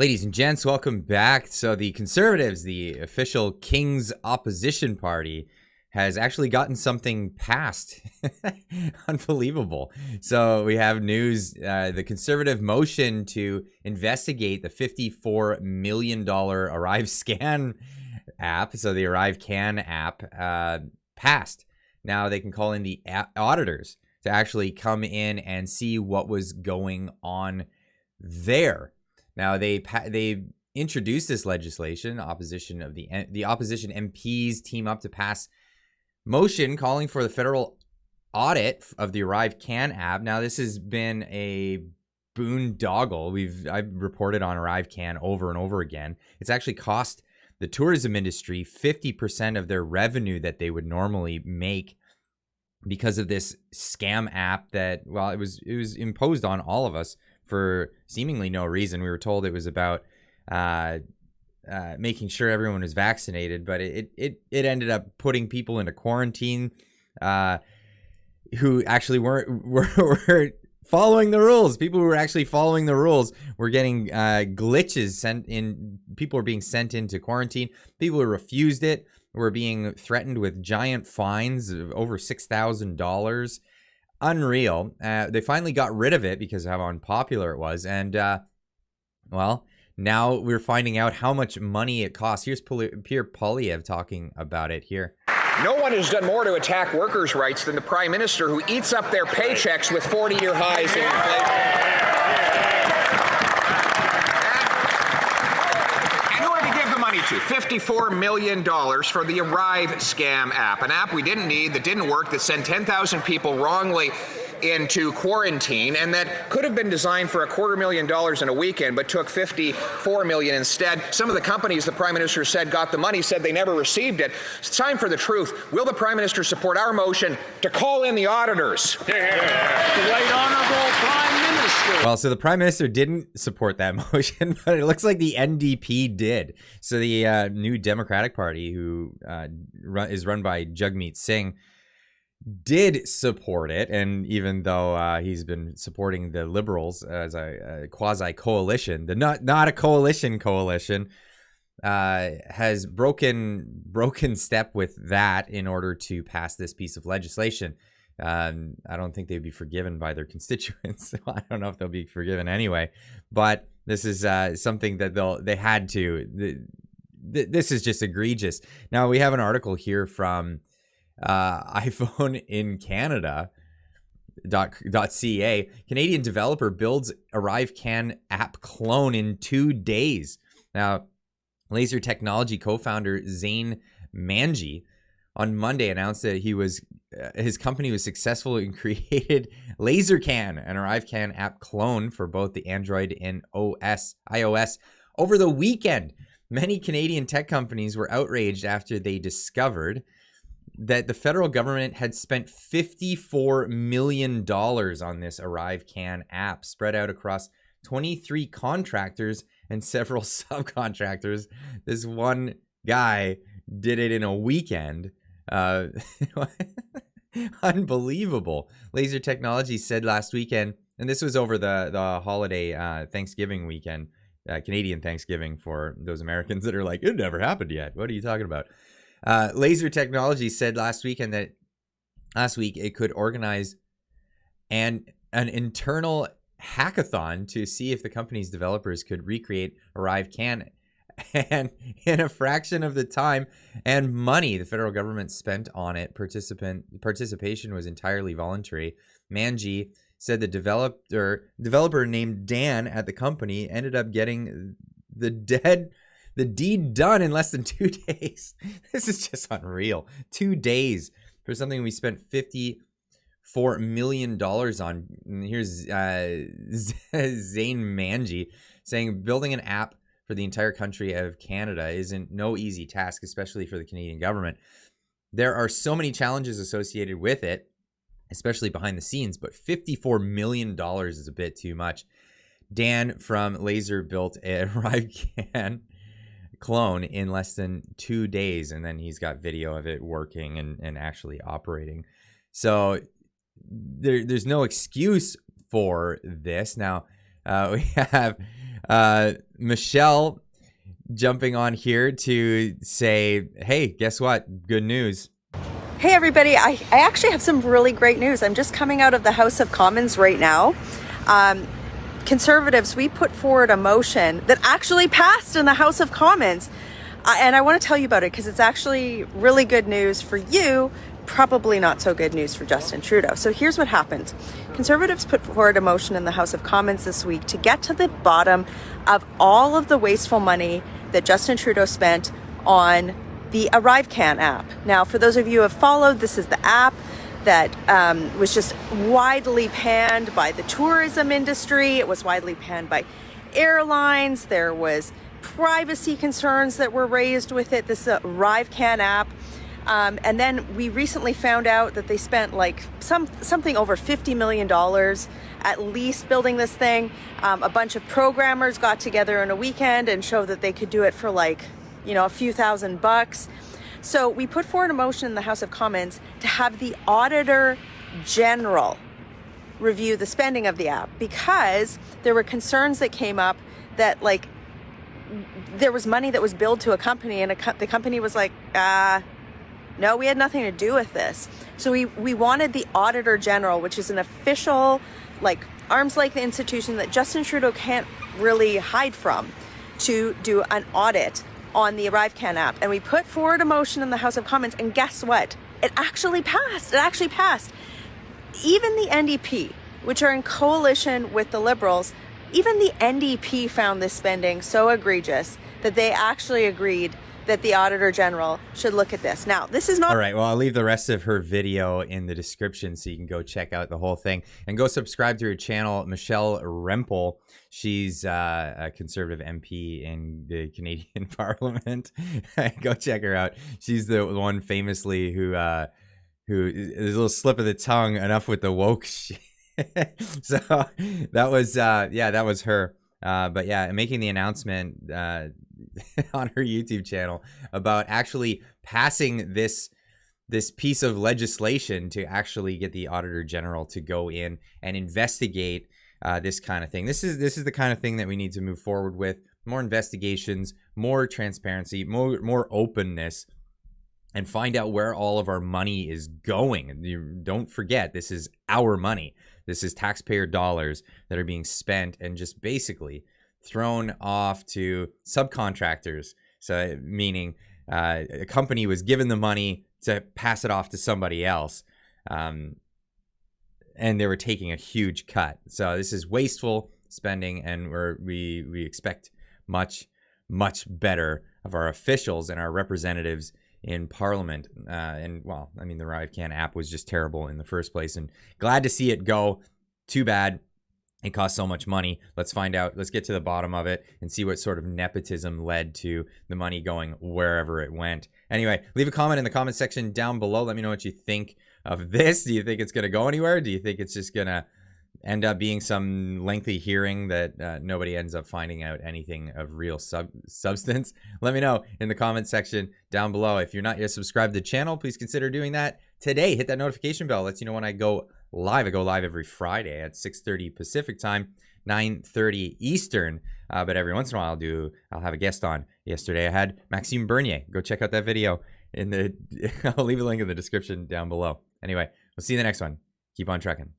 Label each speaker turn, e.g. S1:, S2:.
S1: Ladies and gents, welcome back. So the Conservatives, the official King's opposition party, has actually gotten something passed. Unbelievable. So we have news, the Conservative motion to investigate the $54 million ArriveCAN app, so the ArriveCAN app, passed. Now they can call in the auditors to actually come in and see what was going on there. Now they introduced this legislation. Opposition of the opposition MPs team up to pass motion calling for the federal audit of the ArriveCAN app. Now this has been a boondoggle. I've reported on ArriveCAN over and over again. It's actually cost the tourism industry 50% of their revenue that they would normally make because of this scam app that, well, it was imposed on all of us for seemingly no reason. We were told it was about making sure everyone was vaccinated, but it ended up putting people into quarantine who actually were following the rules. People who were actually following the rules were getting glitches sent in. People were being sent into quarantine. People who refused it were being threatened with giant fines of over $6,000. Unreal. They finally got rid of it because of how unpopular it was. And, well, now we're finding out how much money it costs. Here's Pierre Poilievre talking about it here.
S2: No one has done more to attack workers' rights than the Prime Minister, who eats up their paychecks with 40-year highs in inflation. And who did he give the money to? $54 million for the ArriveCAN app, an app we didn't need, that didn't work, that sent 10,000 people wrongly into quarantine, and that could have been designed for $250,000 in a weekend, but took $54 million instead. Some of the companies the Prime Minister said got the money said they never received it. It's time for the truth. Will the Prime Minister support our motion to call in the auditors?
S3: The Right Honourable Prime Minister.
S1: Well, so the Prime Minister didn't support that motion, but it looks like the NDP did. So the new Democratic Party, who is run by Jagmeet Singh, did support it, and even though he's been supporting the Liberals as a quasi-coalition, the not a coalition, has broken step with that in order to pass this piece of legislation. I don't think they'd be forgiven by their constituents. I don't know if they'll be forgiven anyway, but this is something that they had to. This is just egregious. Now we have an article here from iPhone in Canada.ca. Canadian developer builds ArriveCAN app clone in 2 days. Now, Laser Technology co-founder Zain Manji on Monday announced that his company was successful and created LaserCAN, an ArriveCAN app clone for both the Android and iOS over the weekend. Many Canadian tech companies were outraged after they discovered that the federal government had spent $54 million on this ArriveCAN app spread out across 23 contractors and several subcontractors. This one guy did it in a weekend. Unbelievable. Laser Technology said last weekend, and this was over the holiday Thanksgiving weekend, Canadian Thanksgiving for those Americans that are like, it never happened yet. What are you talking about? Laser Technology said last week it could organize an internal hackathon to see if the company's developers could recreate ArriveCAN, and in a fraction of the time and money the federal government spent on it, participation was entirely voluntary. Manji said the developer named Dan at the company ended up getting the deed done in less than 2 days. This is just unreal. 2 days for something we spent $54 million on. And here's Zain Manji saying building an app for the entire country of Canada isn't no easy task, especially for the Canadian government. There are so many challenges associated with it, especially behind the scenes, but $54 million is a bit too much. Dan from Laser built a ArriveCAN clone in less than 2 days, and then he's got video of it working and actually operating. So there's no excuse for this. Now, We have Michelle jumping on here to say, hey, guess what? Good news.
S4: Hey everybody, I actually have some really great news. I'm just coming out of the House of Commons right now. Conservatives, we put forward a motion that actually passed in the House of Commons. And I want to tell you about it because it's actually really good news for you, probably not so good news for Justin Trudeau. So here's what happened. Conservatives put forward a motion in the House of Commons this week to get to the bottom of all of the wasteful money that Justin Trudeau spent on the ArriveCAN app. Now, for those of you who have followed, this is the app that was just widely panned by the tourism industry. It was widely panned by airlines. There was privacy concerns that were raised with it, this ArriveCAN app. And then we recently found out that they spent like something over $50 million at least building this thing. A bunch of programmers got together in a weekend and showed that they could do it for like, you know, a few $1,000s. So we put forward a motion in the House of Commons to have the Auditor General review the spending of the app, because there were concerns that came up that like there was money that was billed to a company and the company was like, no, we had nothing to do with this. So we wanted the Auditor General, which is an official, like, arm's length institution that Justin Trudeau can't really hide from, to do an audit on the ArriveCAN app. And we put forward a motion in the House of Commons, and guess what? It actually passed. It actually passed. Even the NDP, which are in coalition with the Liberals, even the NDP found this spending so egregious that they actually agreed that the Auditor General should look at this. Now, this is not...
S1: All right, well, I'll leave the rest of her video in the description so you can go check out the whole thing. And go subscribe to her channel, Michelle Rempel. She's a Conservative MP in the Canadian Parliament. Go check her out. She's the one famously who there's a little slip of the tongue, enough with the woke shit. So that was, that was her. But yeah, making the announcement on her YouTube channel about actually passing this piece of legislation to actually get the Auditor General to go in and investigate this kind of thing. This is the kind of thing that we need to move forward with. More investigations, more transparency, more openness, and find out where all of our money is going. You don't forget, this is our money. This is taxpayer dollars that are being spent and just basically thrown off to subcontractors. So meaning a company was given the money to pass it off to somebody else, and they were taking a huge cut. So this is wasteful spending, and we expect much better of our officials and our representatives in Parliament. And well, I mean, the ArriveCAN app was just terrible in the first place, and glad to see it go. Too bad it cost so much money. Let's find out. Let's get to the bottom of it and see what sort of nepotism led to the money going wherever it went. Anyway, leave a comment in the comment section down below. Let me know what you think of this. Do you think it's going to go anywhere? Do you think it's just going to end up being some lengthy hearing that nobody ends up finding out anything of real substance? Let me know in the comment section down below. If you're not yet subscribed to the channel, please consider doing that today. Hit that notification bell. Lets you know when I go live. I go live every Friday at 6:30 Pacific time, 9:30 Eastern. But every once in a while I'll have a guest on. Yesterday I had Maxime Bernier. Go check out that video I'll leave a link in the description down below. Anyway, we'll see you in the next one. Keep on trucking.